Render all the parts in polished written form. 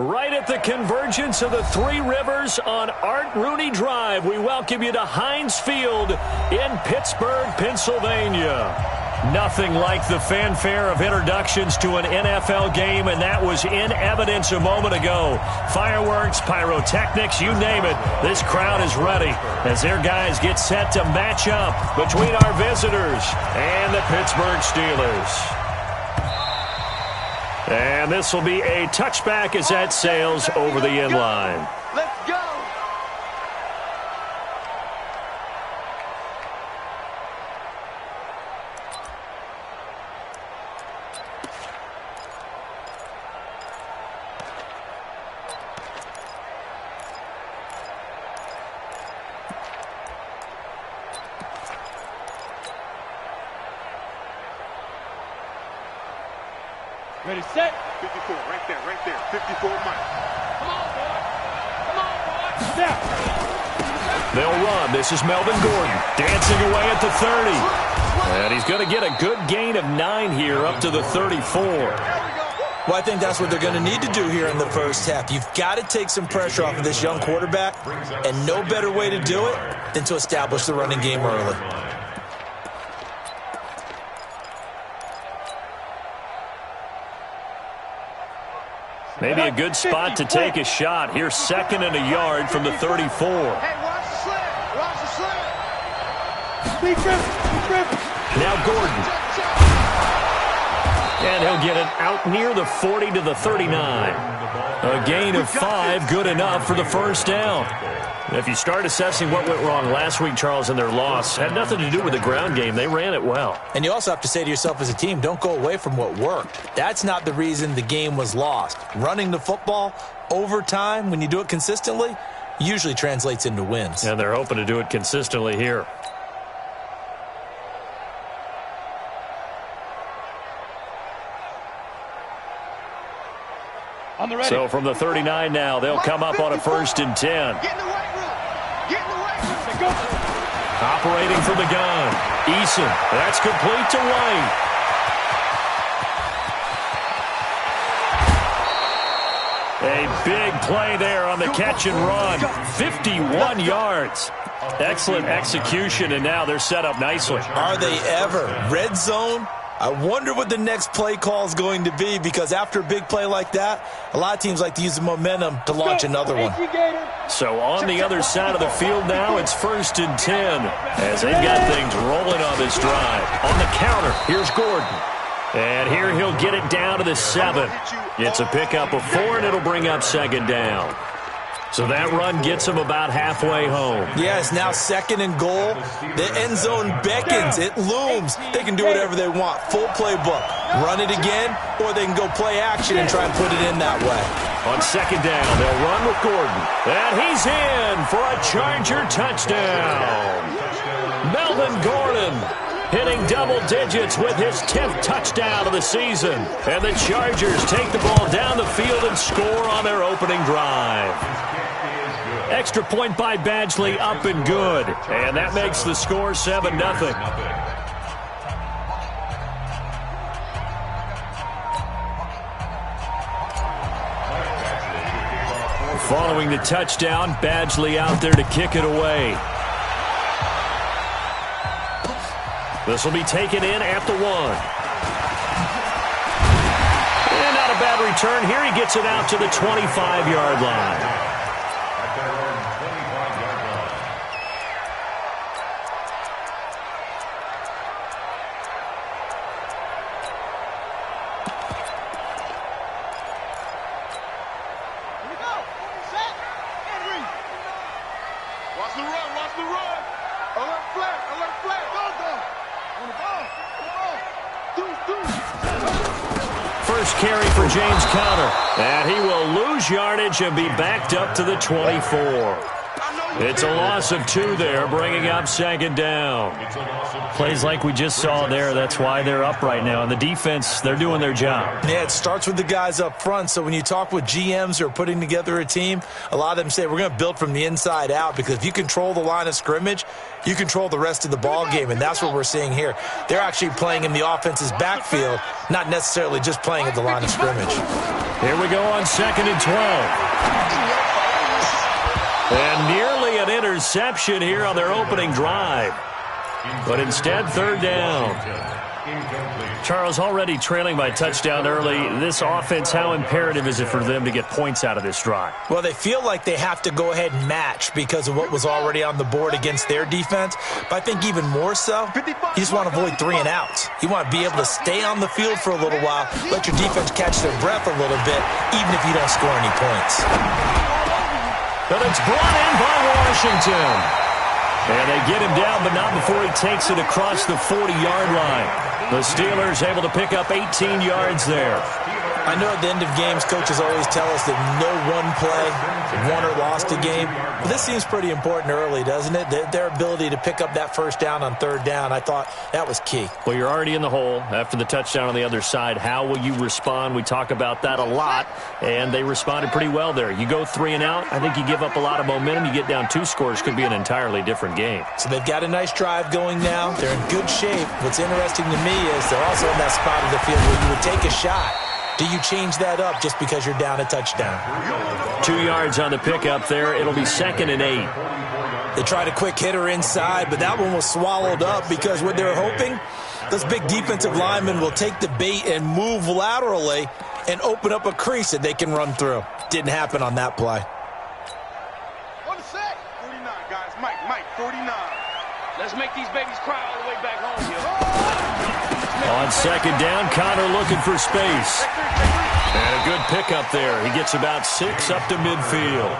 Right at the convergence of the Three Rivers on Art Rooney Drive, we welcome you to Heinz Field in Pittsburgh, Pennsylvania. Nothing like the fanfare of introductions to an NFL game, and that was in evidence a moment ago. Fireworks, pyrotechnics, you name it. This crowd is ready as their guys get set to match up between our visitors and the Pittsburgh Steelers. And this will be a touchback as that sails over the end line. Let's go! Ready, set. 54, right there. 54, Mike. Come on, boy. Come on, boy. Step. They'll run. This is Melvin Gordon dancing away at the 30. And he's going to get a good gain of 9 here up to the 34. Well, I think that's what they're going to need to do here in the first half. You've got to take some pressure off of this young quarterback, and no better way to do it than to establish the running game early. Maybe a good spot to take a shot. Here's 2nd and a yard from the 34. Hey, watch the sled. Watch the sled. Be tripping. Now Gordon. And he'll get it out near the 40 to the 39. A gain of 5, good enough for the first down. If you start assessing what went wrong last week, Charles, in their loss, had nothing to do with the ground game. They ran it well. And you also have to say to yourself as a team, don't go away from what worked. That's not the reason the game was lost. Running the football over time, when you do it consistently, usually translates into wins. And they're hoping to do it consistently here. On the ready. So from the 39 now, they'll come up on a 1st and 10. Get in the weight room. Get in the weight room. Go. Operating from the gun. Eason. That's complete to White. A big play there on the catch and run. 51 yards. Excellent execution, and now they're set up nicely. Are they ever? Red zone? I wonder what the next play call is going to be, because after a big play like that, a lot of teams like to use the momentum to launch another one. So on the other side of the field now, it's 1st and 10 as they've got things rolling on this drive. On the counter, here's Gordon. And here he'll get it down to the 7. It's a pickup of 4, and it'll bring up 2nd down. So that run gets them about halfway home. Yes, now 2nd and goal. The end zone beckons. It looms. They can do whatever they want. Full playbook. Run it again, or they can go play action and try and put it in that way. On 2nd down, they'll run with Gordon. And he's in for a Charger touchdown. Melvin Gordon hitting double digits with his 10th touchdown of the season. And the Chargers take the ball down the field and score on their opening drive. Extra point by Badgley, up and good. And that makes the score 7-0. Following the touchdown, Badgley out there to kick it away. This will be taken in at the 1. And not a bad return. Here he gets it out to the 25-yard line. First carry for James Conner. And he will lose yardage and be backed up to the 24. I know It's a loss of 2 there, bringing up second down. Plays like we just saw there, that's why they're up right now. And the defense, they're doing their job. Yeah, it starts with the guys up front. So when you talk with GMs who are putting together a team, a lot of them say we're going to build from the inside out, because if you control the line of scrimmage, you control the rest of the ball game, and that's what we're seeing here. They're actually playing in the offense's backfield, not necessarily just playing at the line of scrimmage. Here we go on 2nd and 12. And nearly an interception here on their opening drive. But instead, 3rd down. Charles, already trailing by touchdown early. This offense, how imperative is it for them to get points out of this drive? Well, they feel like they have to go ahead and match because of what was already on the board against their defense. But I think even more so, you just want to avoid 3 and outs. You want to be able to stay on the field for a little while, let your defense catch their breath a little bit, even if you don't score any points. But it's brought in by Washington. And they get him down, but not before he takes it across the 40-yard line. The Steelers able to pick up 18 yards there. I know at the end of games, coaches always tell us that no one play won or lost a game. But this seems pretty important early, doesn't it? Their ability to pick up that first down on 3rd down, I thought that was key. Well, you're already in the hole after the touchdown on the other side. How will you respond? We talk about that a lot, and they responded pretty well there. You go 3 and out, I think you give up a lot of momentum. You get down 2 scores, could be an entirely different game. So they've got a nice drive going now. They're in good shape. What's interesting to me is they're also in that spot of the field where you would take a shot. Do you change that up just because you're down a touchdown? 2 yards on the pickup there. It'll be 2nd and 8. They tried a quick hitter inside, but that one was swallowed up because what they're hoping, those big defensive linemen will take the bait and move laterally and open up a crease that they can run through. Didn't happen on that play. On the set. 49, guys. Mike, 49. Let's make these babies cry all the way back home, yo. On 2nd down, Connor looking for space. And a good pickup there. He gets about 6 up to midfield.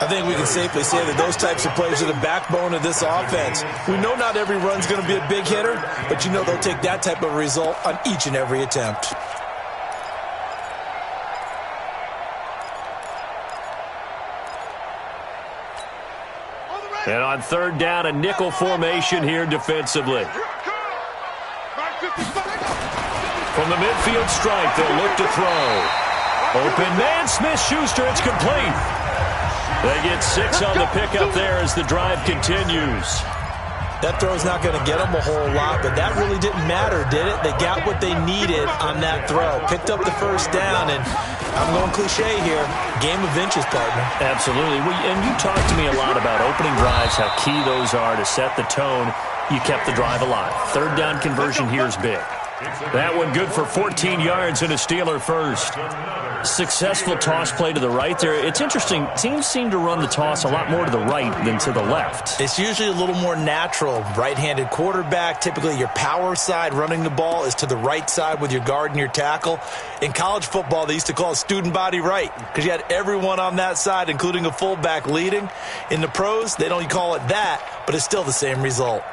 I think we can safely say that those types of plays are the backbone of this offense. We know not every run's going to be a big hitter, but you know they'll take that type of result on each and every attempt. And on 3rd down, a nickel formation here defensively. From the midfield stripe, they'll look to throw. Open man, Smith-Schuster, it's complete. They get 6 on the pickup there as the drive continues. That throw's not going to get them a whole lot, but that really didn't matter, did it? They got what they needed on that throw. Picked up the first down, and I'm going cliche here. Game of inches, partner. Absolutely. And you talked to me a lot about opening drives, how key those are to set the tone. You kept the drive alive. 3rd down conversion here is big. That one good for 14 yards and a Steeler first. Successful toss play to the right there. It's interesting. Teams seem to run the toss a lot more to the right than to the left. It's usually a little more natural. Right-handed quarterback, typically your power side running the ball is to the right side with your guard and your tackle. In college football, they used to call it student body right because you had everyone on that side, including a fullback leading. In the pros, they don't call it that, but it's still the same result.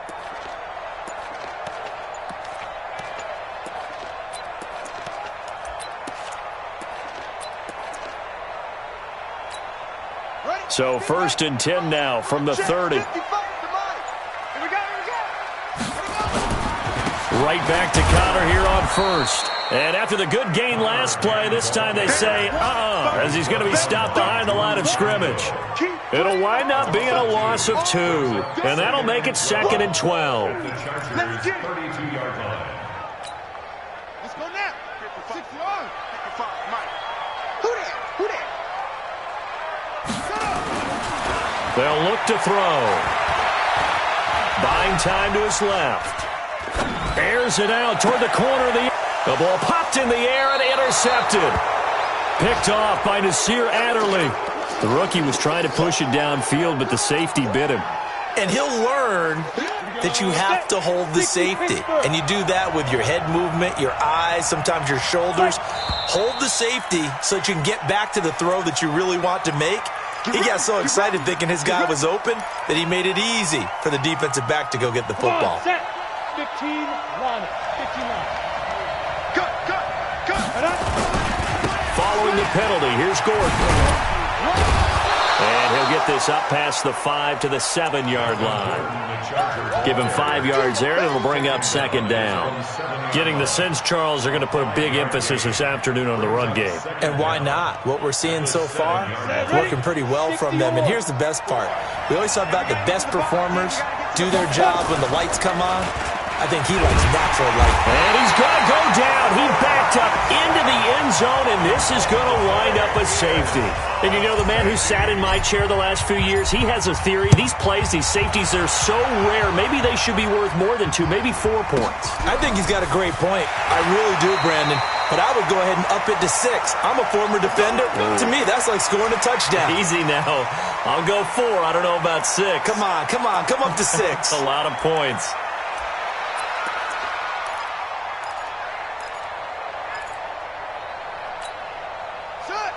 So 1st and 10 now from the 30. Here we go. Right back to Connor here on 1st. And after the good gain last play, this time they say, as he's going to be stopped behind the line of scrimmage. It'll wind up being a loss of 2. And that'll make it 2nd and 12. Let's go now. 61. 55, Mike. Who that? They'll look to throw. Buying time to his left. Airs it out toward the corner of the... The ball popped in the air and intercepted. Picked off by Nasir Adderley. The rookie was trying to push it downfield, but the safety bit him. And he'll learn that you have to hold the safety. And you do that with your head movement, your eyes, sometimes your shoulders. Hold the safety so that you can get back to the throw that you really want to make. He got so excited thinking his guy was open that he made it easy for the defensive back to go get the football. 15-1. 59. Following the penalty, here's Gordon. And he'll get this up past the 5 to the 7-yard line. Give him 5 yards there, and it'll bring up second down. Getting the sense, Charles, are going to put a big emphasis this afternoon on the run game. And why not? What we're seeing so far, working pretty well from them. And here's the best part. We always talk about the best performers do their job when the lights come on. I think he likes natural light. And he's going to go down. He backed up into the end zone, and this is going to wind up a safety. And you know, the man who sat in my chair the last few years, he has a theory. These plays, these safeties, they're so rare. Maybe they should be worth more than 2, maybe 4 points. I think he's got a great point. I really do, Brandon. But I would go ahead and up it to 6. I'm a former defender. To me, that's like scoring a touchdown. Easy now. I'll go 4. I don't know about 6. Come on. Come up to 6. That's a lot of points.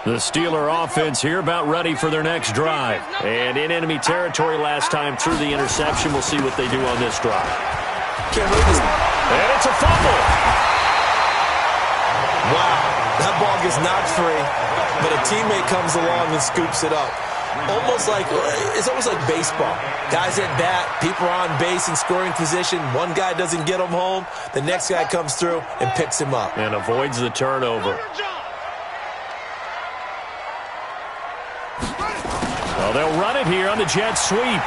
The Steeler offense here about ready for their next drive. And in enemy territory last time through the interception. We'll see what they do on this drive. Can't wait this. And it's a fumble. Wow, that ball gets knocked free, but a teammate comes along and scoops it up. It's almost like baseball. Guys at bat, people are on base in scoring position. One guy doesn't get him home. The next guy comes through and picks him up. And avoids the turnover. Well, they'll run it here on the jet sweep. And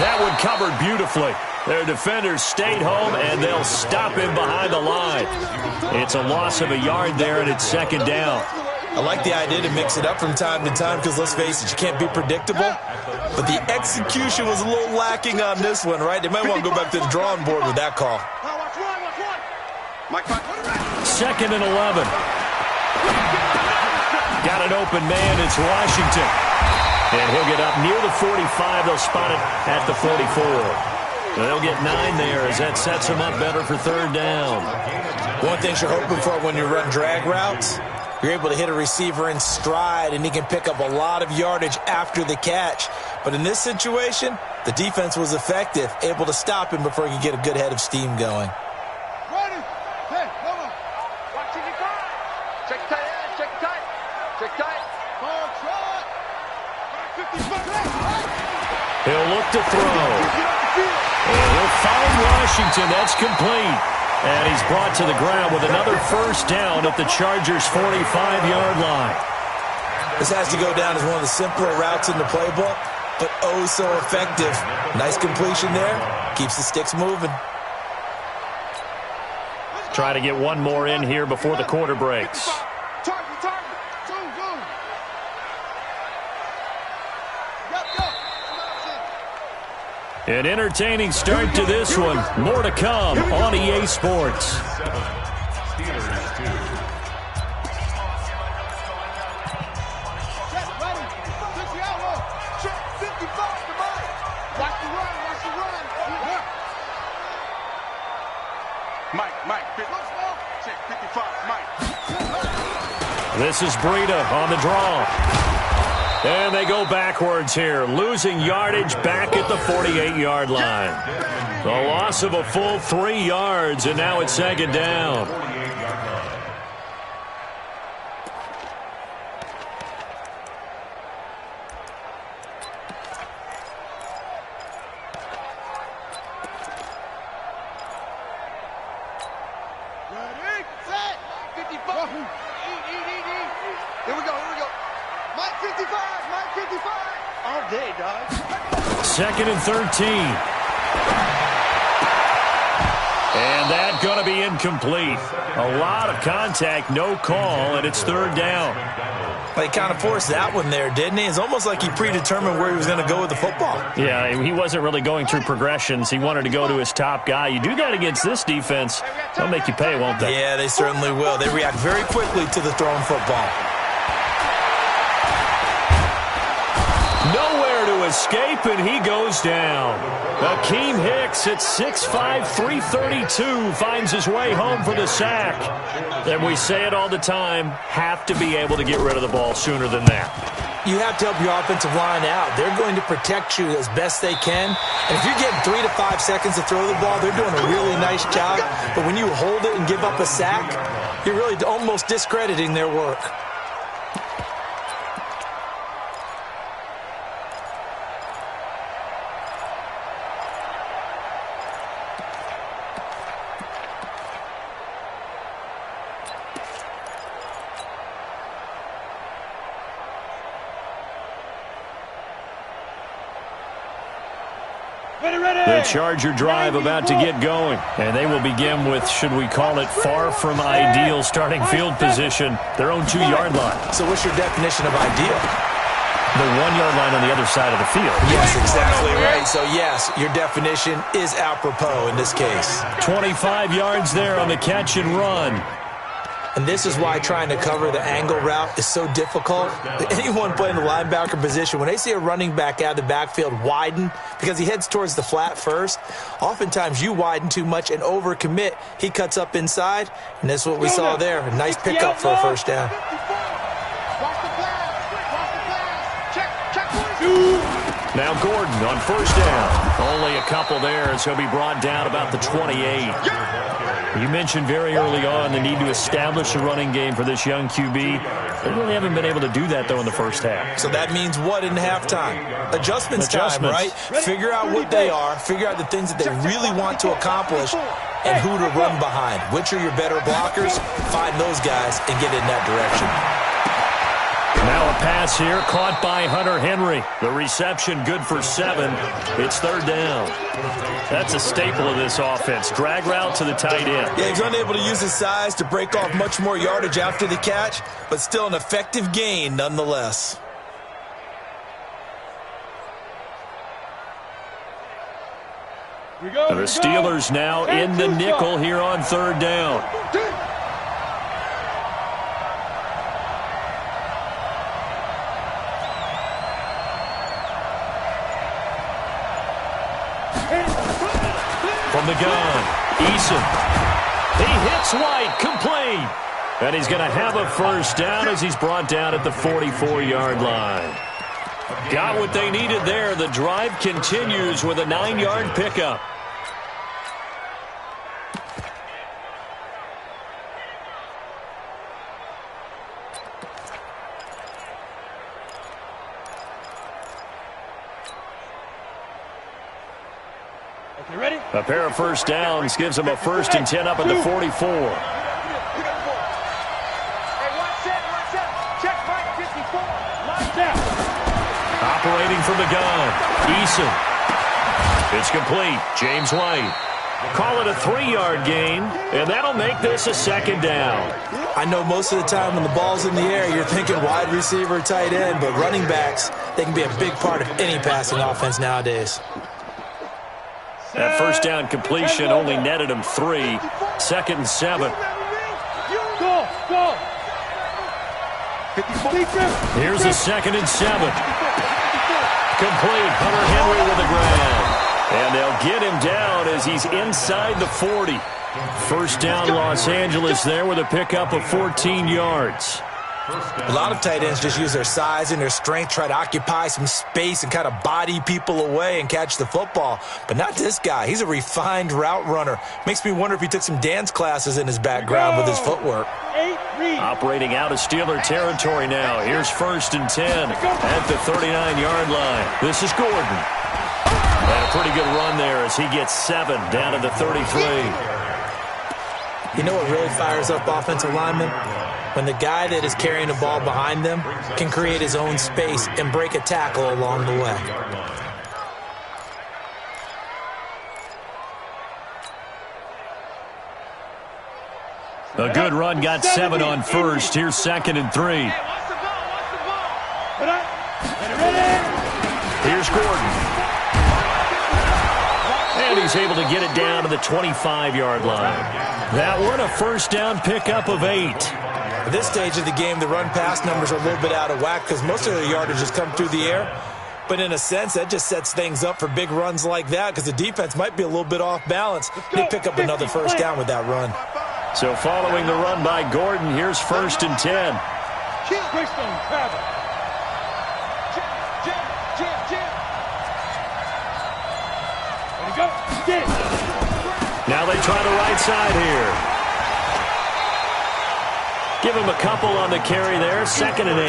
that one covered beautifully. Their defenders stayed home, and they'll stop him behind the line. It's a loss of a yard there, and it's second down. I like the idea to mix it up from time to time because, let's face it, you can't be predictable. But the execution was a little lacking on this one, right? They might want to go back to the drawing board with that call. Second and 11. Got an open man. It's Washington. And he'll get up near the 45. They'll spot it at the 44. They'll get 9 there as that sets them up better for third down. One thing you're hoping for when you run drag routes, you're able to hit a receiver in stride, and he can pick up a lot of yardage after the catch. But in this situation, the defense was effective, able to stop him before he could get a good head of steam going. He'll look to throw. And he'll find Washington. That's complete. And he's brought to the ground with another first down at the Chargers' 45-yard line. This has to go down as one of the simpler routes in the playbook, but oh so effective. Nice completion there. Keeps the sticks moving. Try to get one more in here before the quarter breaks. An entertaining start to this one. More to come on EA Sports. This is Breida on the draw. And they go backwards here, losing yardage back at the 48-yard line. The loss of a full 3 yards, and now it's second down. Second and 13. And that's going to be incomplete. A lot of contact, no call, and it's third down. Well, he kind of forced that one there, didn't he? It's almost like he predetermined where he was going to go with the football. Yeah, he wasn't really going through progressions. He wanted to go to his top guy. You do that against this defense, they'll make you pay, won't they? Yeah, they certainly will. They react very quickly to the thrown football. Nowhere to escape, and he goes down. Akeem Hicks at 6'5", 332 finds his way home for the sack. And we say it all the time, have to be able to get rid of the ball sooner than that. You have to help your offensive line out. They're going to protect you as best they can. And if you're getting 3 to 5 seconds to throw the ball, they're doing a really nice job. But when you hold it and give up a sack, you're really almost discrediting their work. The Charger drive about to get going. And they will begin with, should we call it, far from ideal starting field position, their own 2-yard line. So what's your definition of ideal? The 1-yard line on the other side of the field. Yes, exactly right. So, yes, your definition is apropos in this case. 25 yards there on the catch and run. And this is why trying to cover the angle route is so difficult. Anyone playing the linebacker position, when they see a running back out of the backfield widen because he heads towards the flat first, oftentimes you widen too much and overcommit. He cuts up inside, and that's what we saw there. A nice pickup for a first down. Now Gordon on first down. Only a couple there as he'll be brought down about the 28. You mentioned very early on the need to establish a running game for this young QB. They really haven't been able to do that, though, in the first half. So that means what in halftime? Adjustments time, right? Figure out what they are, figure out the things that they really want to accomplish, and who to run behind. Which are your better blockers? Find those guys and get in that direction. Now a pass here, caught by Hunter Henry. The reception good for 7. It's third down. That's a staple of this offense. Drag route to the tight end. Yeah, he's unable to use his size to break off much more yardage after the catch, but still an effective gain nonetheless. The Steelers now in the nickel here on third down. From the gun, Eason. He hits White, complete. And he's going to have a first down as he's brought down at the 44-yard line. Got what they needed there. The drive continues with a 9-yard pickup. A pair of first downs gives them a 1st and 10 up at the 44. Operating from the gun, Eason. It's complete. James White. Call it a 3-yard gain, and that'll make this a 2nd down. I know most of the time when the ball's in the air, you're thinking wide receiver, tight end, but running backs, they can be a big part of any passing offense nowadays. That first down completion only netted him 3. 2nd and 7. Here's a 2nd and 7. Complete. Hunter Henry with the grab. And they'll get him down as he's inside the 40. First down Los Angeles there with a pickup of 14 yards. A lot of tight ends just use their size and their strength, try to occupy some space and kind of body people away and catch the football. But not this guy. He's a refined route runner. Makes me wonder if he took some dance classes in his background with his footwork. Operating out of Steeler territory now. Here's 1st and 10 at the 39-yard line. This is Gordon. And a pretty good run there as he gets 7 down to the 33. You know what really fires up offensive linemen? When the guy that is carrying the ball behind them can create his own space and break a tackle along the way. A good run, got 7 on first. Here's 2nd and 3. Here's Gordon. And he's able to get it down to the 25-yard line. That one, a first down pickup of 8. At this stage of the game, the run-pass numbers are a little bit out of whack because most of their yardage has come through the air. But in a sense, that just sets things up for big runs like that because the defense might be a little bit off balance. They pick up another first down with that run. So following the run by Gordon, here's 1st and 10. Now they try the right side here. Give him a couple on the carry there. 2nd and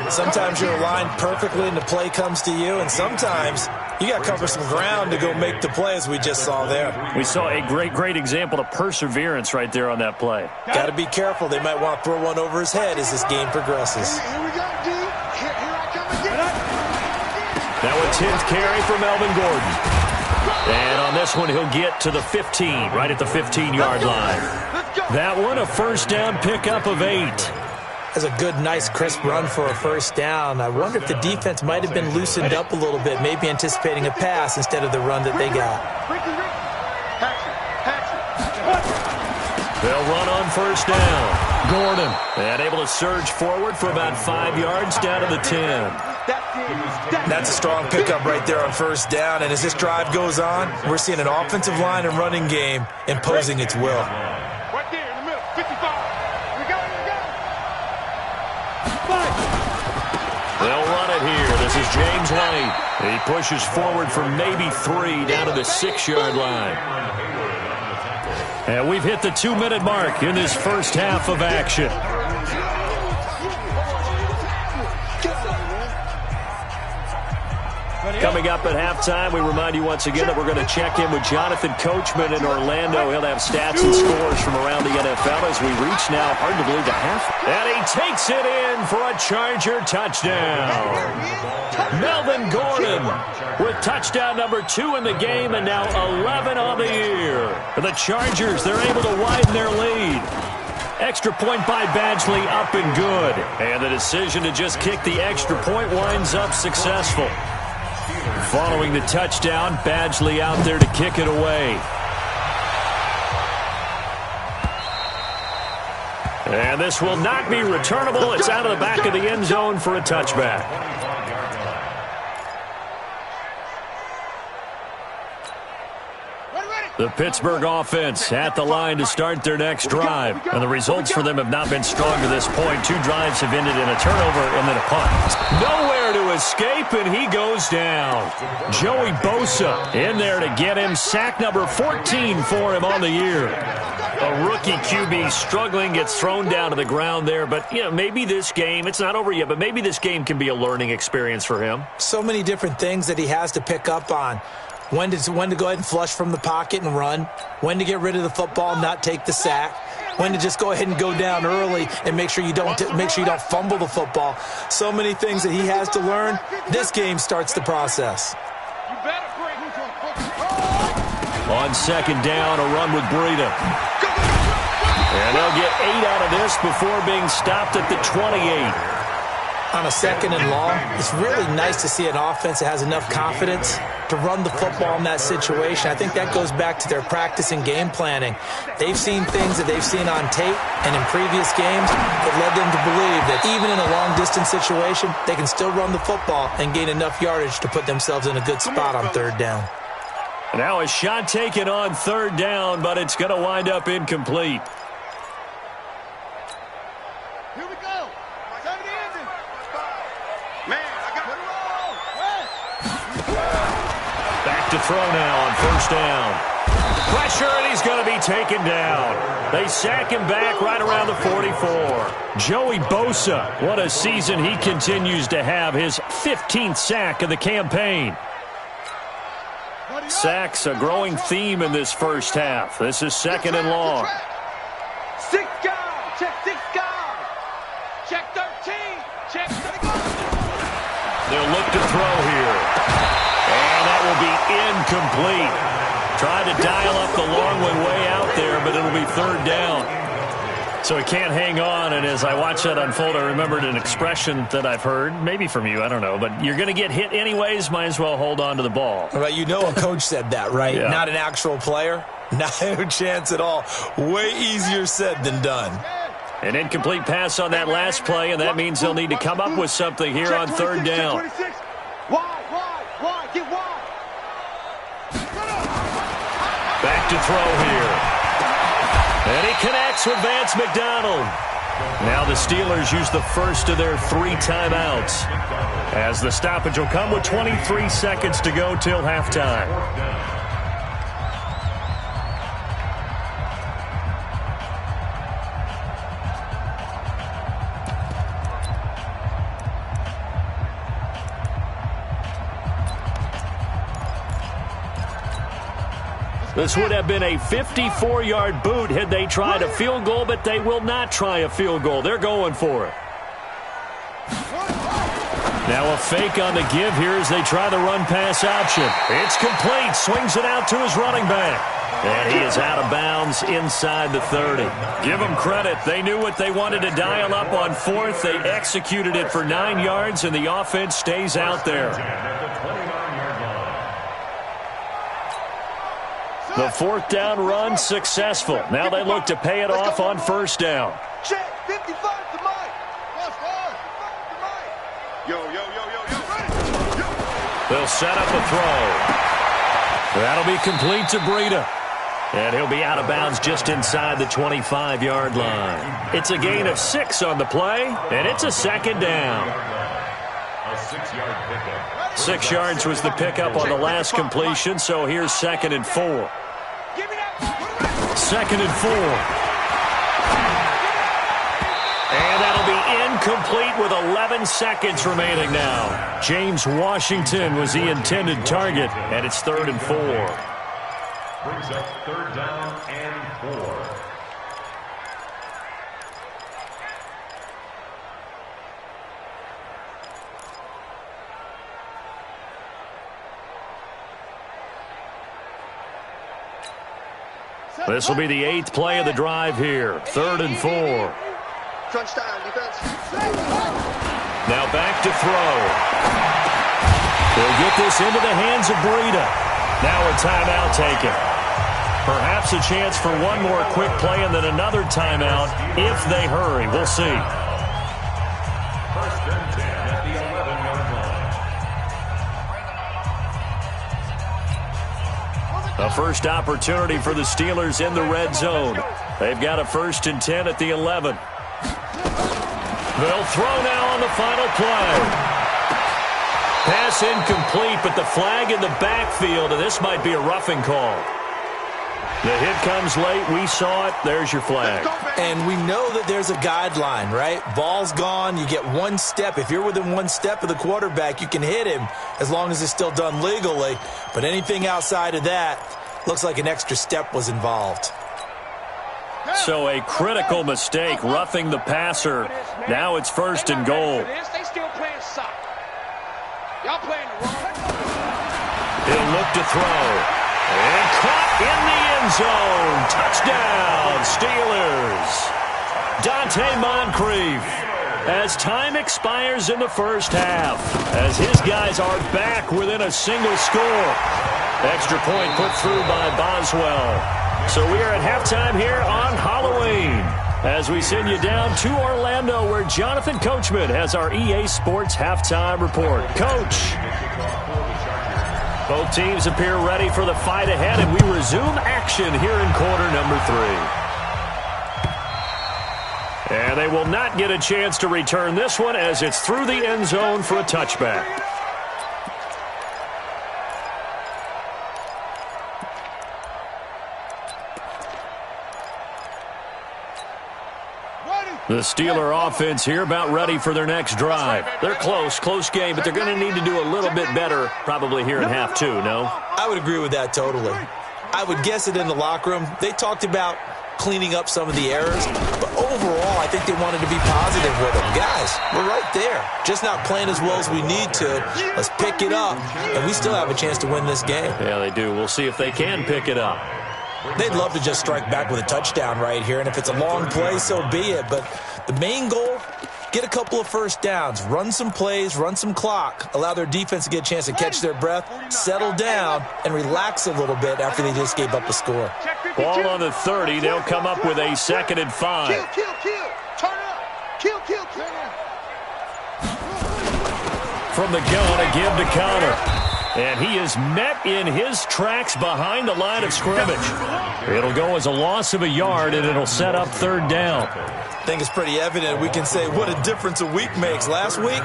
8. Sometimes you're aligned perfectly and the play comes to you, and sometimes you got to cover some ground to go make the play, as we just saw there. We saw a great example of perseverance right there on that play. Got to be careful. They might want to throw one over his head as this game progresses. Here we go, dude. Here I come again. Now a 10th carry for Melvin Gordon. And on this one, he'll get to the 15, right at the 15-yard line. That one, a first down pickup of 8. That's a good, nice, crisp run for a first down. I wonder if the defense might have been loosened up a little bit, maybe anticipating a pass instead of the run that they got. They'll run on first down. Gordon, and able to surge forward for about 5 yards down to the 10. That's a strong pickup right there on first down, and as this drive goes on, we're seeing an offensive line and running game imposing its will. Right there in the middle, 55. We got it. They'll run it here. This is James White. He pushes forward for maybe 3 down to the 6-yard line. And we've hit the 2-minute mark in this first half of action. Coming up at halftime, we remind you once again that we're going to check in with Jonathan Coachman in Orlando. He'll have stats and scores from around the NFL as we reach now, hard to believe, the half. And he takes it in for a Charger touchdown. Melvin Gordon with touchdown number 2 in the game and now 11 on the year. For the Chargers, they're able to widen their lead. Extra point by Badgley up and good. And the decision to just kick the extra point winds up successful. Following the touchdown, Badgley out there to kick it away. And this will not be returnable. It's out of the back of the end zone for a touchback. The Pittsburgh offense at the line to start their next drive. And the results for them have not been strong to this point. 2 drives have ended in a turnover and then a punt. Nowhere to escape, and he goes down. Joey Bosa in there to get him. Sack number 14 for him on the year. A rookie QB struggling, gets thrown down to the ground there. But, you know, maybe this game, it's not over yet, but maybe this game can be a learning experience for him. So many different things that he has to pick up on. When to go ahead and flush from the pocket and run. When to get rid of the football and not take the sack. When to just go ahead and go down early and make sure you don't fumble the football. So many things that he has to learn. This game starts the process. On second down, a run with Breida. And they'll get 8 out of this before being stopped at the 28. On a second and long, it's really nice to see an offense that has enough confidence to run the football in that situation. I think that goes back to their practice and game planning. They've seen things that they've seen on tape and in previous games that led them to believe that even in a long-distance situation, they can still run the football and gain enough yardage to put themselves in a good spot on third down. Now a shot taken on third down, but it's going to wind up incomplete. To throw now on first down. Pressure, and he's going to be taken down. They sack him back right around the 44. Joey Bosa, what a season he continues to have. His 15th sack of the campaign. Sacks, a growing theme in this first half. This is second and long. 6 guys. Check 6 guys. Check 13. Check 13. They'll look to throw here. And that will be incomplete. Tried to dial up the long one way out there, but it'll be third down. So he can't hang on, and as I watched that unfold, I remembered an expression that I've heard, maybe from you, I don't know, but you're going to get hit anyways, might as well hold on to the ball. Well, you know a coach said that, right? Yeah. Not an actual player. No chance at all. Way easier said than done. An incomplete pass on that last play, and that means they'll need to come up with something here on third down. Wide, get wide. Back to throw here. And he connects with Vance McDonald. Now the Steelers use the first of their 3 timeouts, as the stoppage will come with 23 seconds to go till halftime. This would have been a 54-yard boot had they tried a field goal, but they will not try a field goal. They're going for it. Now a fake on the give here as they try the run-pass option. It's complete. Swings it out to his running back. And he is out of bounds inside the 30. Give them credit. They knew what they wanted to dial up on fourth. They executed it for 9 yards, and the offense stays out there. The fourth down run successful. Now they look to pay it off on first down. Check, 55 to Mike. Yo, yo, yo, yo, yo. They'll set up a throw. That'll be complete to Breida. And he'll be out of bounds just inside the 25-yard line. It's a gain of 6 on the play, and it's a second down. A 6-yard pickup. 6 yards was the pickup on the last completion, so here's 2nd and 4. 2nd and 4. And that'll be incomplete with 11 seconds remaining now. James Washington was the intended target, and it's 3rd and 4. Brings up 3rd down and 4. This will be the 8th play of the drive here. 3rd and 4. Crunch time, defense. Now back to throw. They'll get this into the hands of Breida. Now a timeout taken. Perhaps a chance for one more quick play and then another timeout if they hurry. We'll see. 1st and 10 at the 11-yard line. A first opportunity for the Steelers in the red zone. They've got a 1st and 10 at the 11. They'll throw now on the final play. Pass incomplete, but the flag in the backfield, and this might be a roughing call. The hit comes late. We saw it. There's your flag. And we know that there's a guideline, right? Ball's gone. You get 1 step. If you're within 1 step of the quarterback, you can hit him as long as it's still done legally. But anything outside of that, looks like an extra step was involved. So a critical mistake, roughing the passer. Now it's 1st and goal. They still playing soccer. Y'all playing the wrong. He'll look to throw. And caught in the end zone. Touchdown, Steelers. Dante Moncrief. As time expires in the first half, as his guys are back within a single score. Extra point put through by Boswell. So we are at halftime here on Halloween as we send you down to Orlando where Jonathan Coachman has our EA Sports halftime report. Coach. Both teams appear ready for the fight ahead, and we resume action here in quarter number 3. And they will not get a chance to return this one as it's through the end zone for a touchback. The Steeler offense here about ready for their next drive. They're close game, but they're going to need to do a little bit better probably here in half 2, no? I would agree with that totally. I would guess it in the locker room. They talked about cleaning up some of the errors, but overall I think they wanted to be positive with them. Guys, we're right there. Just not playing as well as we need to. Let's pick it up, and we still have a chance to win this game. Yeah, they do. We'll see if they can pick it up. They'd love to just strike back with a touchdown right here, and if it's a long play, so be it. But the main goal, get a couple of first downs, run some plays, run some clock, allow their defense to get a chance to catch their breath, settle down, and relax a little bit after they just gave up a score. Ball on the 30. They'll come up with a 2nd and 5. Kill. Turn up. Kill. Turn up. From the gun, a give to Connor. And he is met in his tracks behind the line of scrimmage. It'll go as a loss of a yard, and it'll set up 3rd down. I think it's pretty evident. We can say what a difference a week makes. Last week,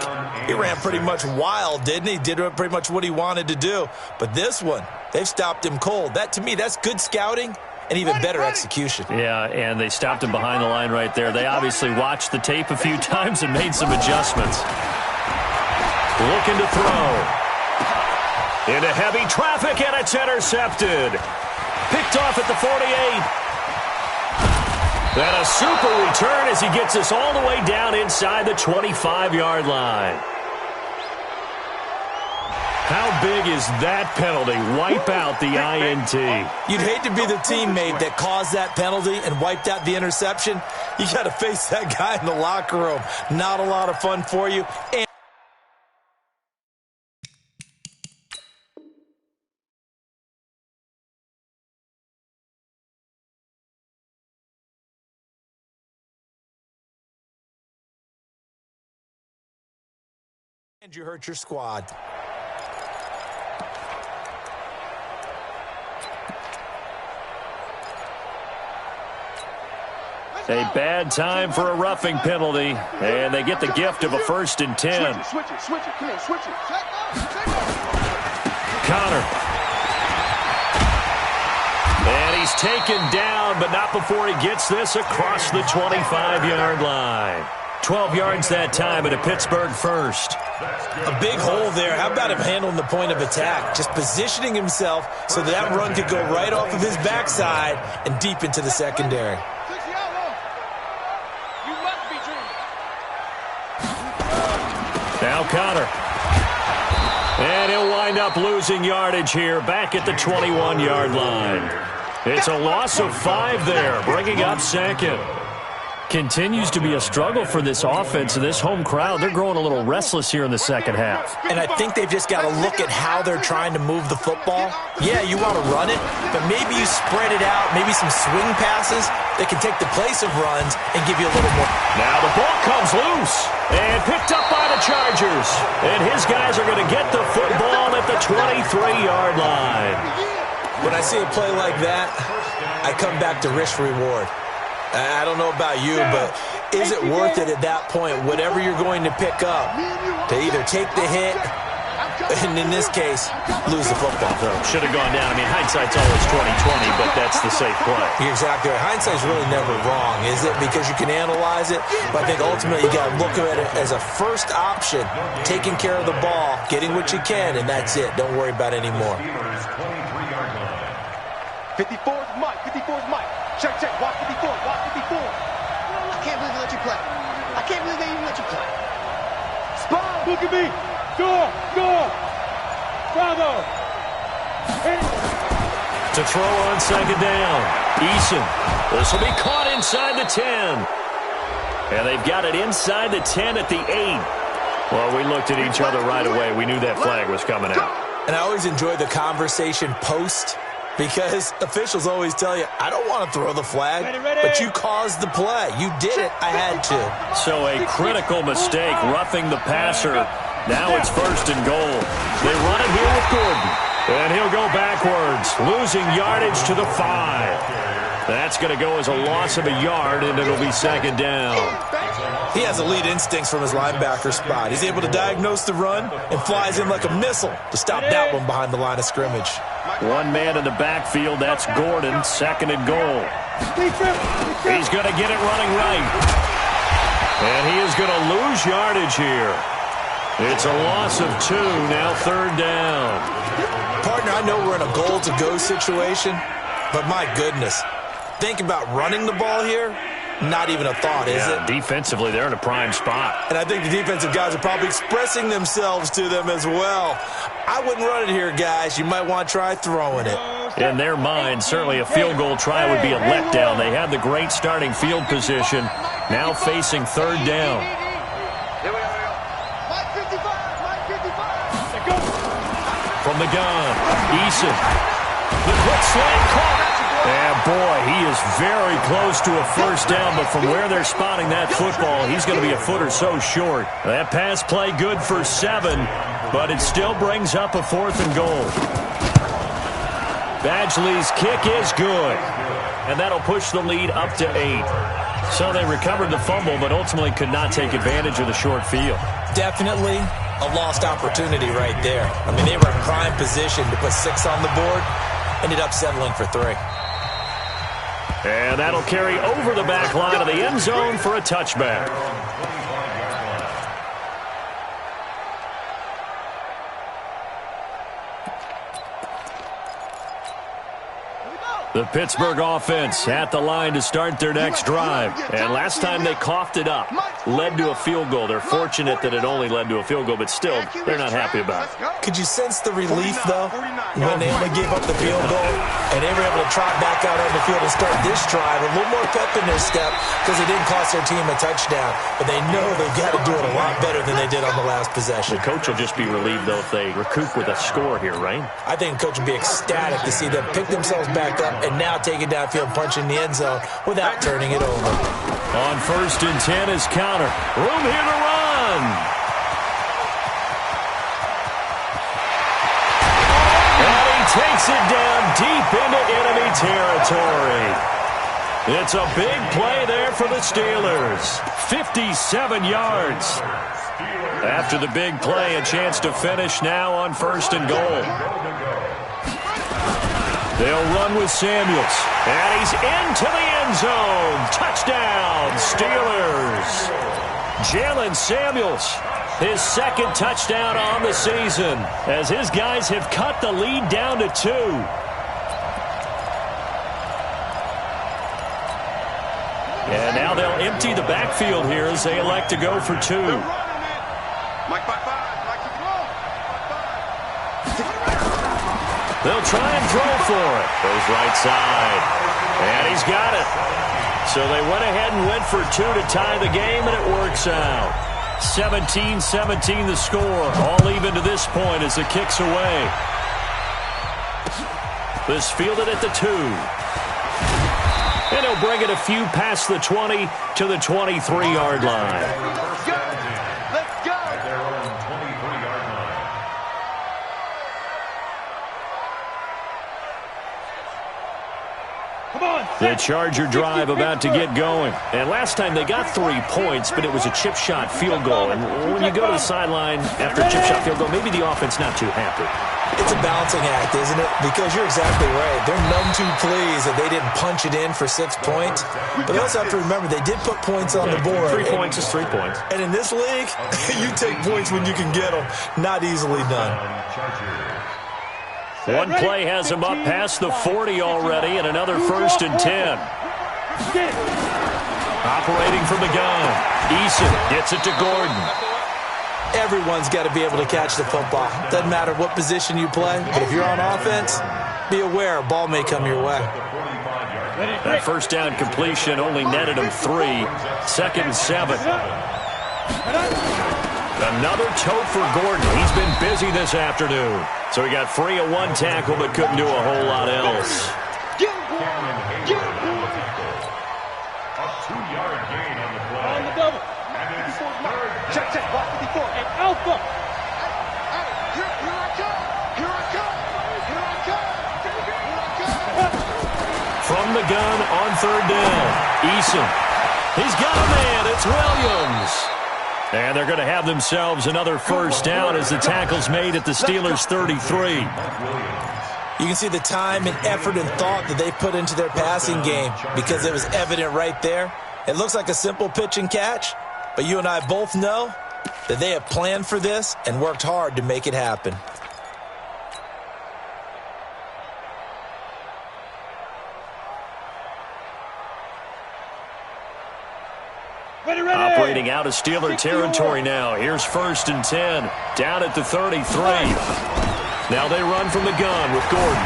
he ran pretty much wild, didn't he? Did pretty much what he wanted to do. But this one, they've stopped him cold. That, to me, that's good scouting and even better execution. Yeah, and they stopped him behind the line right there. They obviously watched the tape a few times and made some adjustments. Looking to throw. Into heavy traffic, and it's intercepted. Picked off at the 48. And a super return as he gets us all the way down inside the 25-yard line. How big is that penalty? Wipe out the INT. You'd hate to be the teammate that caused that penalty and wiped out the interception. You got to face that guy in the locker room. Not a lot of fun for you. And you hurt your squad. A bad time for a roughing penalty, and they get the gift of a 1st and 10. Switch it. Come on, switch it. Connor. And he's taken down, but not before he gets this across the 25-yard line. 12 yards that time and a Pittsburgh first. A big hole there. How about him handling the point of attack? Just positioning himself so that run could go right off of his backside and deep into the secondary. Now Connor. And he'll wind up losing yardage here back at the 21-yard line. It's a loss of 5 there, bringing up 2nd. Continues to be a struggle for this offense and this home crowd. They're growing a little restless here in the second half. And I think they've just got to look at how they're trying to move the football. Yeah, you want to run it, but maybe you spread it out, maybe some swing passes that can take the place of runs and give you a little more. Now the ball comes loose and picked up by the Chargers. And his guys are going to get the football at the 23-yard line. When I see a play like that, I come back to risk-reward. I don't know about you, but is it worth it at that point, whatever you're going to pick up, to either take the hit, and in this case, lose the football? So should have gone down. I mean, hindsight's always 20/20, but that's the safe play. You're exactly right. Hindsight's really never wrong, is it? Because you can analyze it, but I think ultimately you got to look at it as a first option, taking care of the ball, getting what you can, and that's it. Don't worry about it anymore. 54 is Mike. 54 is Mike. Check. Watch 54. Watch 54. I can't believe they let you play. I can't believe they even let you play. Spot. Look at me. Go. Bravo. To throw on 2nd down. Eason. This will be caught inside the 10. And they've got it inside the 10 at the 8. Well, we looked at each other right away. We knew that flag was coming out. And I always enjoy the conversation post, because officials always tell you, I don't want to throw the flag, but you caused the play. You did it. I had to. So a critical mistake, roughing the passer. Now it's 1st and goal. They run it here with Gordon. And he'll go backwards, losing yardage to the 5. That's going to go as a loss of a yard, and it'll be 2nd down. He has elite instincts from his linebacker spot. He's able to diagnose the run and flies in like a missile to stop that one behind the line of scrimmage. One man in the backfield, that's Gordon, 2nd and goal. He's going to get it running right. And he is going to lose yardage here. It's a loss of 2, now 3rd down. Partner, I know we're in a goal-to-go situation, but my goodness, think about running the ball here. Not even a thought, is it? Defensively, they're in a prime spot. And I think the defensive guys are probably expressing themselves to them as well. I wouldn't run it here, guys. You might want to try throwing it. In their mind, certainly a field goal try would be a letdown. They had the great starting field position, now facing 3rd down. Mike 55. From the gun, Eason. The quick slant caught. And boy, he is very close to a 1st down, but from where they're spotting that football, he's going to be a foot or so short. That pass play good for 7, but it still brings up a 4th and goal. Badgley's kick is good, and that'll push the lead up to 8. So they recovered the fumble, but ultimately could not take advantage of the short field. Definitely a lost opportunity right there. I mean, they were in prime position to put 6 on the board, ended up settling for 3. And that'll carry over the back line of the end zone for a touchback. The Pittsburgh offense at the line to start their next drive. And last time they coughed it up, led to a field goal. They're fortunate that it only led to a field goal, but still, they're not happy about it. Could you sense the relief, though, when they only gave up the field goal and they were able to trot back out on the field and start this drive? A little more pep in their step because it didn't cost their team a touchdown. But they know they've got to do it a lot better than they did on the last possession. The coach will just be relieved, though, if they recoup with a score here, right? I think the coach will be ecstatic to see them pick themselves back up and now take it downfield and punch in the end zone without turning it over. On 1st and 10 is counter. Room here to run. And he takes it down deep into enemy territory. It's a big play there for the Steelers. 57 yards. After the big play, a chance to finish now on 1st and goal. They'll run with Samuels. And he's into the end zone. Touchdown, Steelers. Jalen Samuels, his 2nd touchdown on the season, as his guys have cut the lead down to 2. And now they'll empty the backfield here as they elect to go for 2. Mike by 5. They'll try and throw for it. Goes right side. And he's got it. So they went ahead and went for 2 to tie the game, and it works out. 17-17 the score. All even to this point as the kick's away. This fielded at the 2. And he'll bring it a few past the 20 to the 23-yard line. Let's go. The Charger drive about to get going. And last time they got 3 points, but it was a chip shot field goal. And when you go to the sideline after a chip shot field goal, maybe the offense not too happy. It's a balancing act, isn't it? Because you're exactly right. They're none too pleased that they didn't punch it in for 6 points. But they also have to remember they did put points on the board. 3 points is 3 points. And in this league, you take points when you can get them. Not easily done. One play has him up past the 40 already, and another 1st and 10. Operating from the gun. Eason gets it to Gordon. Everyone's got to be able to catch the football. Doesn't matter what position you play, but if you're on offense, be aware a ball may come your way. That 1st down completion only netted him 3. 2nd and 7. Another tote for Gordon. He's been busy this afternoon. So he got free of 1 tackle, but couldn't do a whole lot else. A 2-yard gain on the play. On the double. And it's 3rd. Check, block 54. And Alpha. Here I come. From the gun on 3rd down. Eason. He's got a man. It's Williams. And they're going to have themselves another 1st down as the tackle's made at the Steelers' 33. You can see the time and effort and thought that they put into their passing game because it was evident right there. It looks like a simple pitch and catch, but you and I both know that they have planned for this and worked hard to make it happen. Operating out of Steeler territory now. Here's 1st and 10. Down at the 33. Now they run from the gun with Gordon.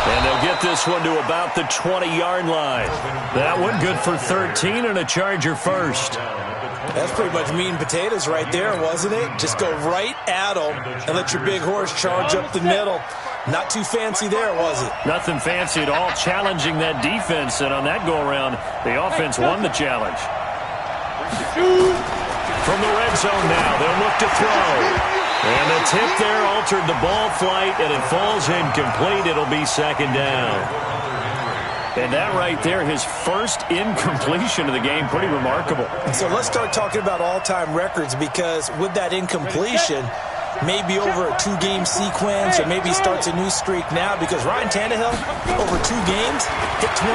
And they'll get this one to about the 20-yard line. That one good for 13 and a Charger 1st. That's pretty much meat and potatoes right there, wasn't it? Just go right at them and let your big horse charge up the middle. Not too fancy there, was it? Nothing fancy at all, challenging that defense. And on that go-around, the offense won the challenge. From the red zone now, they'll look to throw. And the tip there altered the ball flight, and it falls incomplete. It'll be 2nd down. And that right there, his 1st incompletion of the game, pretty remarkable. So let's start talking about all-time records, because with that incompletion, maybe over a 2-game sequence, or maybe starts a new streak now, because Ryan Tannehill, over 2 games, hit 25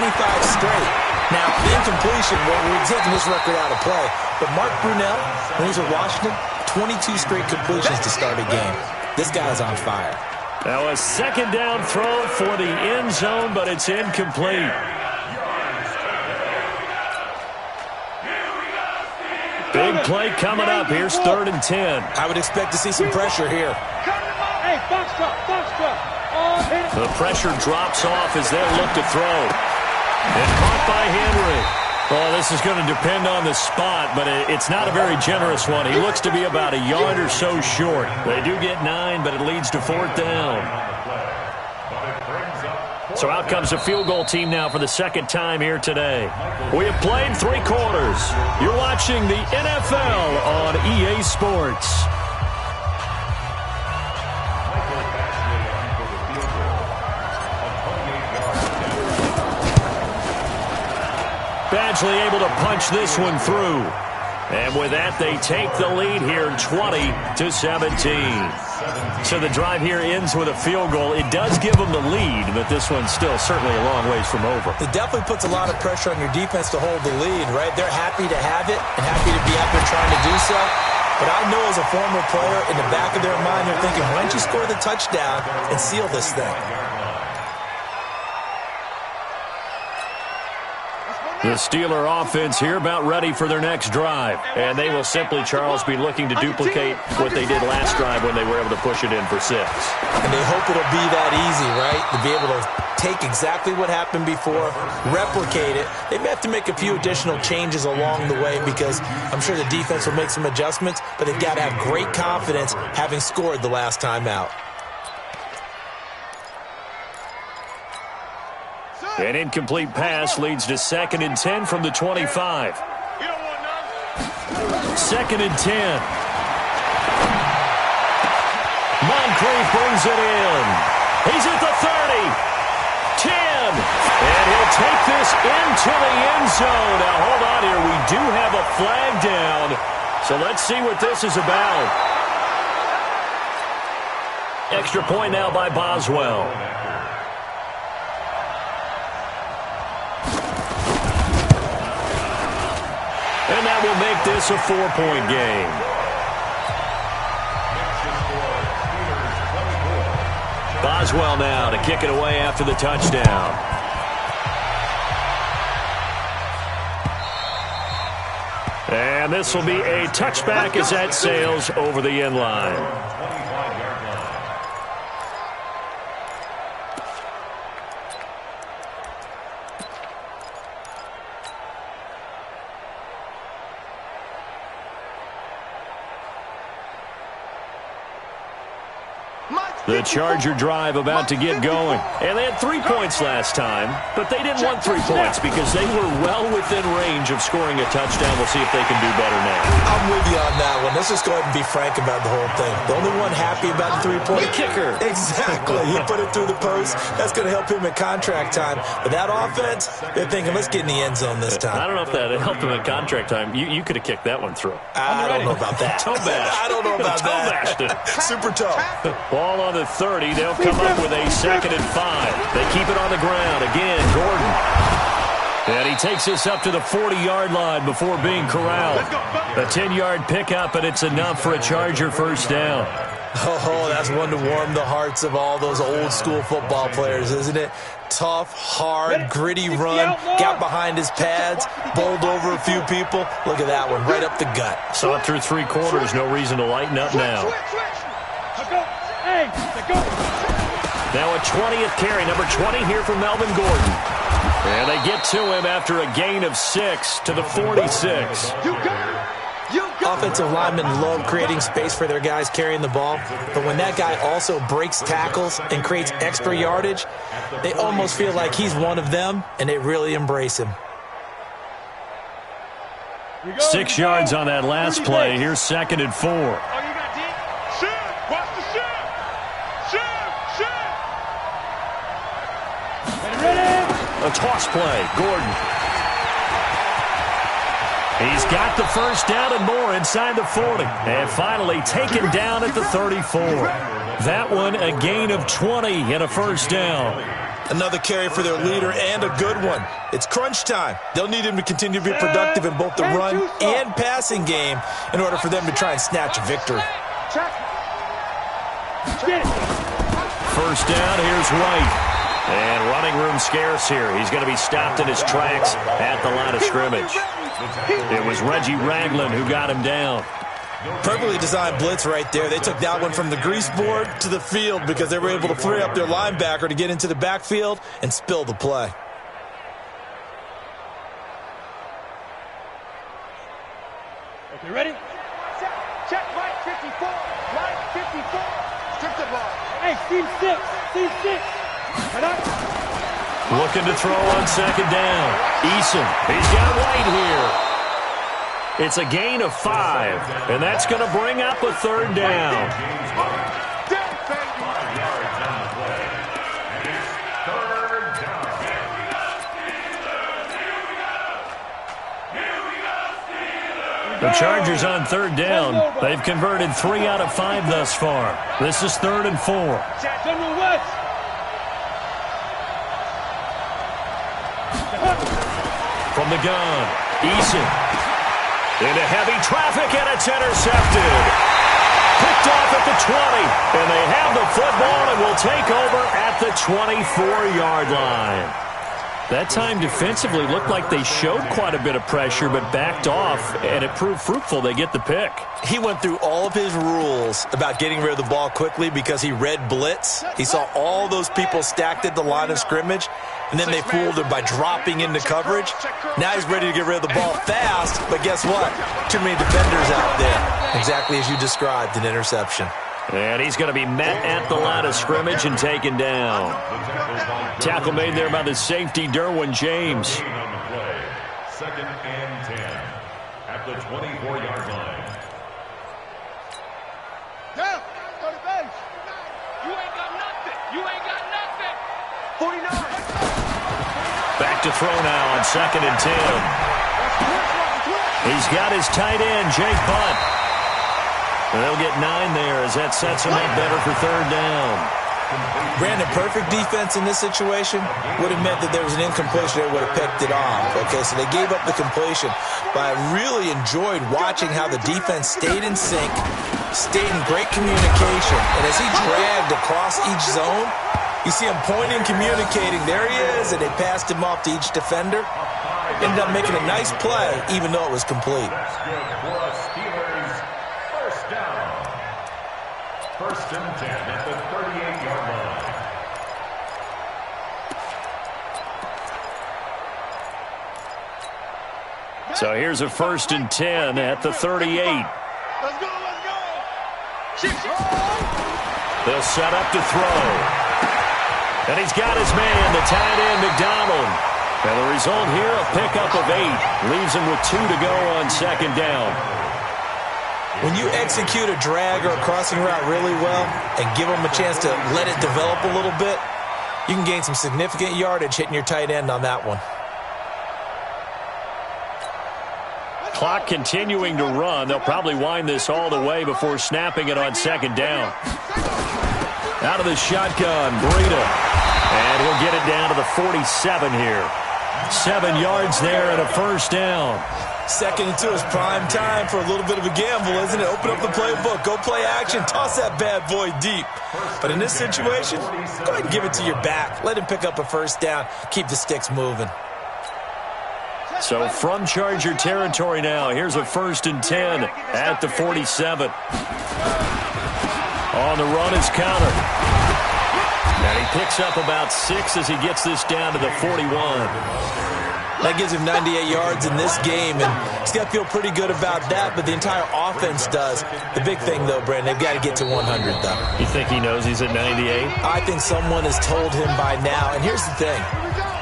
straight. Now, the incompletion, we're taking this record out of play, but Mark Brunell, when he was with Washington, 22 straight completions to start a game. This guy's on fire. Now a second down throw for the end zone, but it's incomplete. Big play coming up. Here's 3rd and 10. I would expect to see some pressure here. Hey, box drop. The pressure drops off as they'll look to throw. And caught by Henry. Well, this is going to depend on the spot, but it's not a very generous one. He looks to be about a yard or so short. They do get 9, but it leads to 4th down. So out comes a field goal team now for the second time here today. We have played 3 quarters. You're watching the NFL on EA Sports. Badgley able to punch this one through. And with that, they take the lead here 20-17. So the drive here ends with a field goal. It does give them the lead, but this one's still certainly a long ways from over. It definitely puts a lot of pressure on your defense to hold the lead, right? They're happy to have it and happy to be out there trying to do so. But I know as a former player, in the back of their mind, they're thinking, why don't you score the touchdown and seal this thing? The Steeler offense here about ready for their next drive. And they will simply, Charles, be looking to duplicate what they did last drive when they were able to push it in for 6. And they hope it'll be that easy, right? To be able to take exactly what happened before, replicate it. They may have to make a few additional changes along the way because I'm sure the defense will make some adjustments, but they've got to have great confidence having scored the last time out. An incomplete pass leads to 2nd and 10 from the 25. 2nd and 10. Moncrief brings it in. He's at the 30. 10. And he'll take this into the end zone. Now, hold on here. We do have a flag down. So let's see what this is about. Extra point now by Boswell. And that will make this a 4-point game. Boswell now to kick it away after the touchdown. And this will be a touchback as that sails over the end line. The Charger drive about to get going. And they had 3 points last time, but they didn't want 3 points because they were well within range of scoring a touchdown. We'll see if they can do better now. I'm with you on that one. Let's just go ahead and be frank about the whole thing. The only one happy about the 3-point kicker. Exactly. He put it through the post. That's going to help him in contract time. But that offense, they're thinking, let's get in the end zone this time. I don't know if that helped him in contract time. You could have kicked that one through. I don't know about that. Toe bash. I don't know about that. Toe bashed it. Super toe. Ball on the 30. They'll come up with a 2nd and 5. They keep it on the ground. Again, Gordon. And he takes this up to the 40-yard line before being corralled. A 10-yard pickup, and it's enough for a Charger first down. Oh, that's one to warm the hearts of all those old-school football players, isn't it? Tough, hard, gritty run, got behind his pads, bowled over a few people. Look at that one, right up the gut. Saw it through 3 quarters, no reason to lighten up now. Now a 20th carry, number 20 here for Melvin Gordon. And they get to him after a gain of 6 to the 46. Offensive linemen love creating space for their guys carrying the ball, but when that guy also breaks tackles and creates extra yardage, they almost feel like he's one of them, and they really embrace him. 6 yards on that last play. Here's 2nd and 4. A toss play. Gordon. He's got the first down and more inside the 40. And finally taken down at the 34. That one a gain of 20 and a first down. Another carry for their leader and a good one. It's crunch time. They'll need him to continue to be productive in both the run and passing game in order for them to try and snatch a victory. first down. Here's White. And running room scarce here. He's going to be stopped in his tracks at the line of scrimmage. It was Reggie Ragland who got him down. Perfectly designed blitz right there. They took that one from the grease board to the field because they were able to free up their linebacker to get into the backfield and spill the play. Okay, ready? Check right 54. Right 54. Strip the ball. Hey, C6. C6. Looking to throw on second down. Eason. He's got White here. It's a gain of 5, and that's going to bring up a third down. The Chargers on third down. They've converted 3 out of 5 thus far. This is 3rd and 4. General West. From the gun, Eason. Into heavy traffic, and it's intercepted. Picked off at the 20, and they have the football and will take over at the 24-yard line. That time defensively looked like they showed quite a bit of pressure but backed off, and it proved fruitful. They get the pick. He went through all of his rules about getting rid of the ball quickly because he read blitz. He saw all those people stacked at the line of scrimmage, and then they fooled him by dropping into coverage. Now he's ready to get rid of the ball fast, but guess what? Too many defenders out there. Exactly as you described, an interception. And he's going to be met at the line of scrimmage and taken down. Tackle made there by the safety, Derwin James. 2nd and 10 at the 24-yard line. Down. Go to base. You ain't got nothing. You ain't got nothing. 49. Back to throw now on 2nd and 10. He's got his tight end, Jake Butt. They'll get 9 there as that sets him up better for third down. Brandon, perfect defense in this situation would have meant that there was an incompletion. They would have picked it off. Okay, so they gave up the completion. But I really enjoyed watching how the defense stayed in sync, stayed in great communication. And as he dragged across each zone, you see him pointing, communicating. There he is, and they passed him off to each defender. Ended up making a nice play, even though it was complete. First and 10 at the 38-yard line. So here's a 1st and 10 at the 38. Let's go. They'll set up to throw. And he's got his man, the tight end, McDonald. And the result here, a pickup of 8. Leaves him with 2 to go on second down. When you execute a drag or a crossing route really well and give them a chance to let it develop a little bit, you can gain some significant yardage hitting your tight end on that one. Clock continuing to run. They'll probably wind this all the way before snapping it on second down. Out of the shotgun, Breida. And he'll get it down to the 47 here. 7 yards there and a first down. 2nd and 2 is prime time for a little bit of a gamble, isn't it? Open up the playbook, go play action, toss that bad boy deep. But in this situation, go ahead and give it to your back. Let him pick up a first down, keep the sticks moving. So from Charger territory now, here's a 1st and 10 at the 47. On the run is Conner. And he picks up about 6 as he gets this down to the 41. That gives him 98 yards in this game, and he's got to feel pretty good about that, but the entire offense does. The big thing, though, Brandon, they've got to get to 100, though. You think he knows he's at 98? I think someone has told him by now, and here's the thing.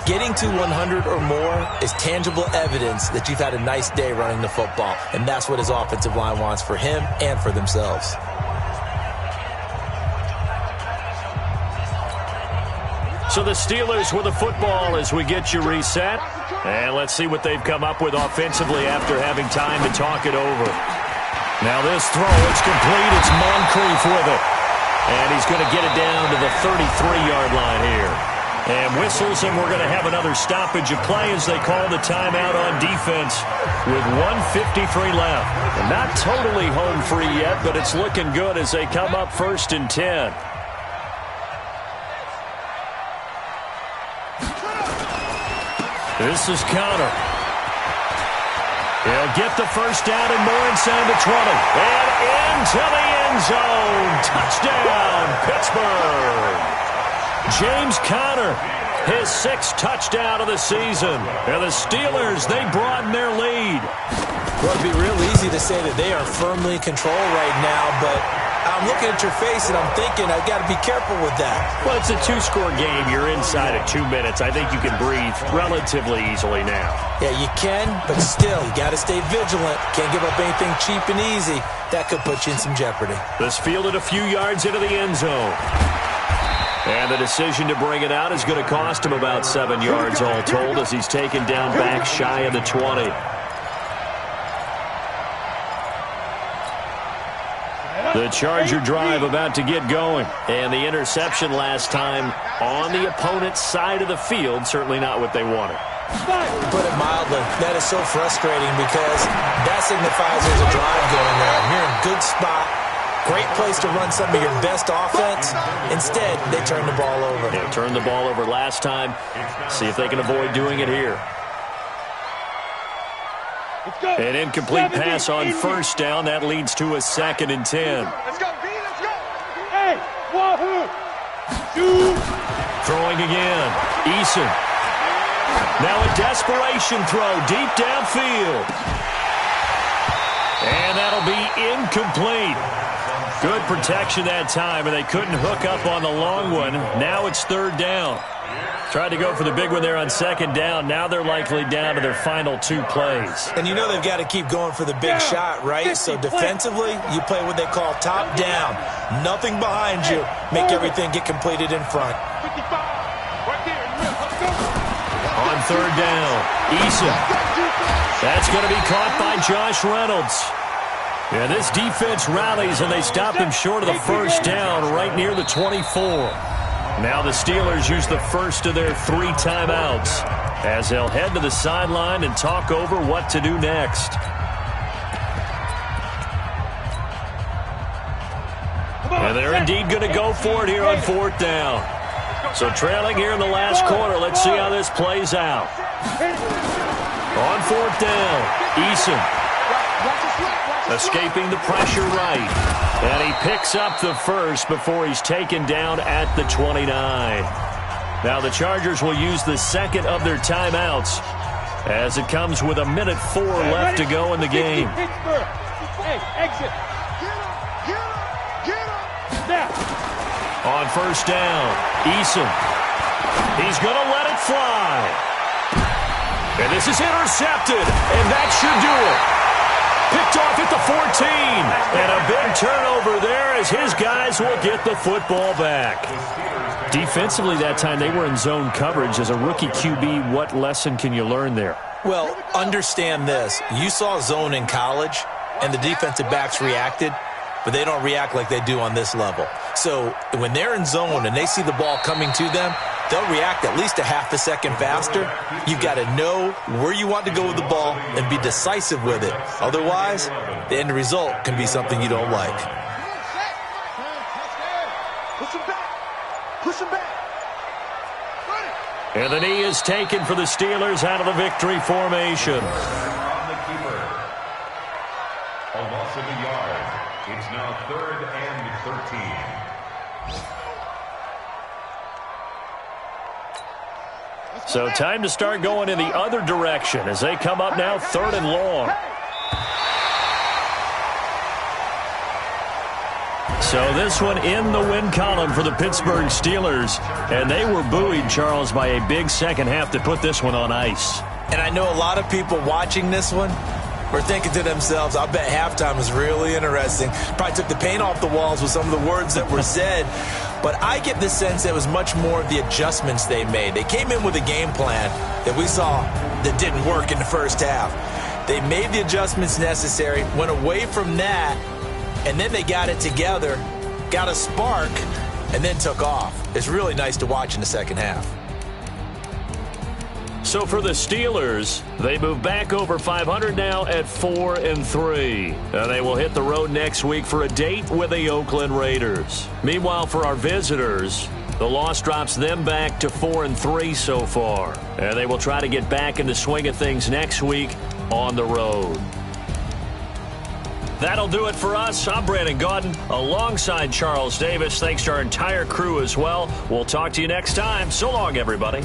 Getting to 100 or more is tangible evidence that you've had a nice day running the football, and that's what his offensive line wants for him and for themselves. So the Steelers with the football as we get you reset. And let's see what they've come up with offensively after having time to talk it over. Now this throw, it's complete. It's Moncrief with it. And he's going to get it down to the 33-yard line here. And whistles, and we're going to have another stoppage of play as they call the timeout on defense with 1:53 left. And not totally home free yet, but it's looking good as they come up 1st and 10. This is Connor. He'll get the first down and more inside the 20. And into the end zone. Touchdown, Pittsburgh. James Conner, his 6th touchdown of the season. And the Steelers, they broaden their lead. Well, it'd be real easy to say that they are firmly in control right now, but I'm looking at your face and I'm thinking I've got to be careful with that. Well, it's a 2-score game. You're inside of 2 minutes. I think you can breathe relatively easily now. Yeah, you can, but still, you got to stay vigilant. Can't give up anything cheap and easy. That could put you in some jeopardy. This fielded a few yards into the end zone. And the decision to bring it out is going to cost him about 7 yards all told as he's taken down back shy of the 20. The Charger drive about to get going. And the interception last time on the opponent's side of the field, certainly not what they wanted. To put it mildly, that is so frustrating because that signifies there's a drive going on. You're in a good spot, great place to run some of your best offense. Instead, they turn the ball over. They turned the ball over last time. See if they can avoid doing it here. An incomplete pass on first down. That leads to a 2nd and 10. Let's go, B, let's go. Hey, wahoo! Throwing again. Eason. Now a desperation throw deep downfield. And that'll be incomplete. Good protection that time, and they couldn't hook up on the long one. Now it's 3rd down. Tried to go for the big one there on 2nd down. Now they're likely down to their final 2 plays. And you know they've got to keep going for the big shot, right? So defensively, you play what they call top down. Nothing behind you. Make everything get completed in front. 55, right there. Let's go. On 3rd down, Eason. That's going to be caught by Josh Reynolds. Yeah, this defense rallies, and they stopped him short of the first down right near the 24. Now the Steelers use the first of their 3 timeouts as they'll head to the sideline and talk over what to do next. And they're indeed going to go for it here on 4th down. So trailing here in the last quarter, let's see how this plays out. On 4th down, Eason. Escaping the pressure right. And he picks up the first before he's taken down at the 29. Now the Chargers will use the 2nd of their timeouts as it comes with 1:04 left to go in the game. Hey, exit. Get up. Now. On first down, Eason. He's going to let it fly. And this is intercepted, and that should do it. Picked off at the 14. And a big turnover there as his guys will get the football back. Defensively that time, they were in zone coverage. As a rookie QB, what lesson can you learn there? Well, understand this. You saw zone in college, and the defensive backs reacted, but they don't react like they do on this level. So when they're in zone and they see the ball coming to them, they'll react at least a half a second faster. You've got to know where you want to go with the ball and be decisive with it. Otherwise, the end result can be something you don't like. Push him back. Push him back. And the knee is taken for the Steelers out of the victory formation. On the keeper. A loss of a yard. It's now 3rd and 13. So time to start going in the other direction as they come up now 3rd and long. So this one in the win column for the Pittsburgh Steelers. And they were buoyed, Charles, by a big second half to put this one on ice. And I know a lot of people watching this one were thinking to themselves, I bet halftime was really interesting. Probably took the paint off the walls with some of the words that were said. But I get the sense that it was much more of the adjustments they made. They came in with a game plan that we saw that didn't work in the first half. They made the adjustments necessary, went away from that, and then they got it together, got a spark, and then took off. It's really nice to watch in the second half. So for the Steelers, they move back over 500 now at 4-3. And they will hit the road next week for a date with the Oakland Raiders. Meanwhile, for our visitors, The loss drops them back to 4-3 so far. And they will try to get back in the swing of things next week on the road. That'll do it for us. I'm Brandon Gaudin alongside Charles Davis. Thanks to our entire crew as well. We'll talk to you next time. So long, everybody.